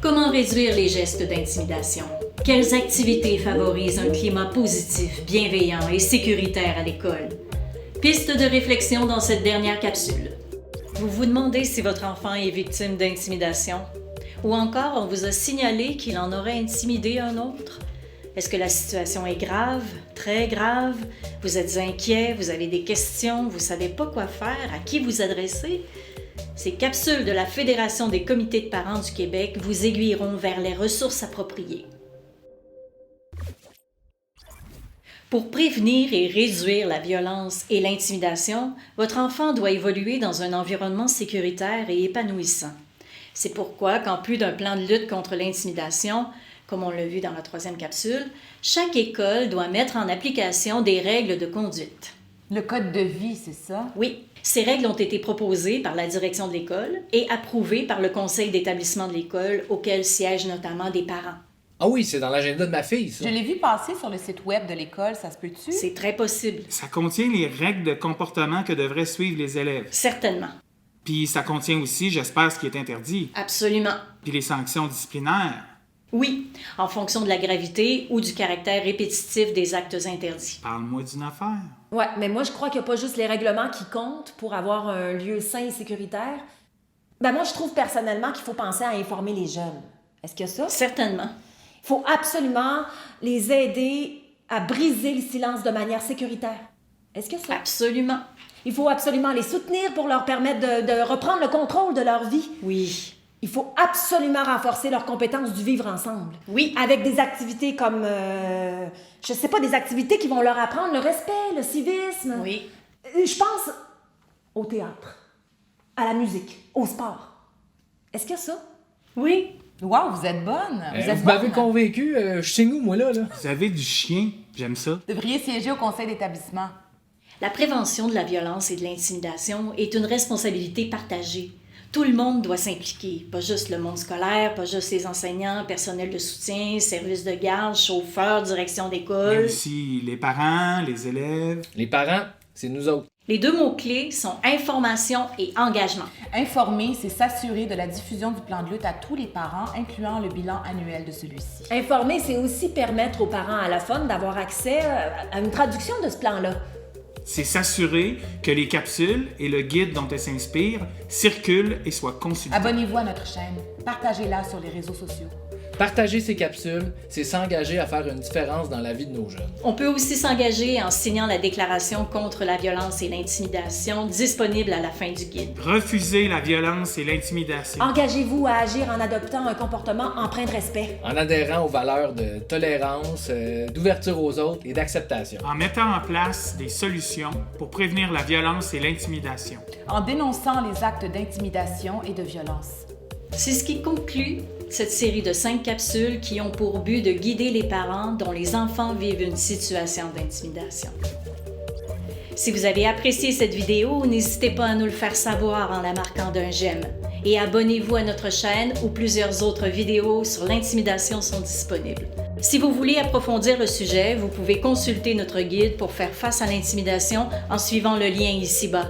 Comment réduire les gestes d'intimidation? Quelles activités favorisent un climat positif, bienveillant et sécuritaire à l'école? Piste de réflexion dans cette dernière capsule. Vous vous demandez si votre enfant est victime d'intimidation? Ou encore, on vous a signalé qu'il en aurait intimidé un autre? Est-ce que la situation est grave, très grave? Vous êtes inquiet, vous avez des questions, vous ne savez pas quoi faire, à qui vous adresser? Ces capsules de la Fédération des comités de parents du Québec vous aiguilleront vers les ressources appropriées. Pour prévenir et réduire la violence et l'intimidation, votre enfant doit évoluer dans un environnement sécuritaire et épanouissant. C'est pourquoi, qu'en plus d'un plan de lutte contre l'intimidation, comme on l'a vu dans la 3e capsule, chaque école doit mettre en application des règles de conduite. Le code de vie, c'est ça? Oui. Ces règles ont été proposées par la direction de l'école et approuvées par le conseil d'établissement de l'école, auquel siègent notamment des parents. Ah oui, c'est dans l'agenda de ma fille, ça. Je l'ai vu passer sur le site web de l'école, ça se peut-tu? C'est très possible. Ça contient les règles de comportement que devraient suivre les élèves. Certainement. Puis ça contient aussi, j'espère, ce qui est interdit. Absolument. Puis les sanctions disciplinaires. Oui, en fonction de la gravité ou du caractère répétitif des actes interdits. Parle-moi d'une affaire. Ouais, mais moi, je crois qu'il n'y a pas juste les règlements qui comptent pour avoir un lieu sain et sécuritaire. Ben moi, je trouve personnellement qu'il faut penser à informer les jeunes. Est-ce qu'il y a ça? Certainement. Il faut absolument les aider à briser le silence de manière sécuritaire. Est-ce qu'il y a ça? Absolument. Il faut absolument les soutenir pour leur permettre de reprendre le contrôle de leur vie. Oui. Il faut absolument renforcer leurs compétences du vivre ensemble. Oui. Avec des activités comme, je sais pas, des activités qui vont leur apprendre le respect, le civisme. Oui. Je pense au théâtre, à la musique, au sport. Est-ce qu'il y a ça? Oui. Wow, vous êtes bonne! Vous m'avez convaincu, je signe où, moi, là? Vous avez du chien, j'aime ça. Vous devriez siéger au conseil d'établissement. La prévention de la violence et de l'intimidation est une responsabilité partagée. Tout le monde doit s'impliquer, pas juste le monde scolaire, pas juste les enseignants, personnel de soutien, services de garde, chauffeurs, direction Mais d'école. aussi les parents, les élèves. Les parents, c'est nous autres. Les 2 mots-clés sont information et engagement. Informer, c'est s'assurer de la diffusion du plan de lutte à tous les parents, incluant le bilan annuel de celui-ci. Informer, c'est aussi permettre aux parents à la FON d'avoir accès à une traduction de ce plan-là. C'est s'assurer que les capsules et le guide dont elles s'inspirent circulent et soient consultés. Abonnez-vous à notre chaîne. Partagez-la sur les réseaux sociaux. Partager ces capsules, c'est s'engager à faire une différence dans la vie de nos jeunes. On peut aussi s'engager en signant la déclaration contre la violence et l'intimidation disponible à la fin du guide. Refuser la violence et l'intimidation. Engagez-vous à agir en adoptant un comportement empreint de respect. En adhérant aux valeurs de tolérance, d'ouverture aux autres et d'acceptation. En mettant en place des solutions pour prévenir la violence et l'intimidation. En dénonçant les actes d'intimidation et de violence. C'est ce qui conclut cette série de 5 capsules qui ont pour but de guider les parents dont les enfants vivent une situation d'intimidation. Si vous avez apprécié cette vidéo, n'hésitez pas à nous le faire savoir en la marquant d'un j'aime. Et abonnez-vous à notre chaîne où plusieurs autres vidéos sur l'intimidation sont disponibles. Si vous voulez approfondir le sujet, vous pouvez consulter notre guide pour faire face à l'intimidation en suivant le lien ici-bas.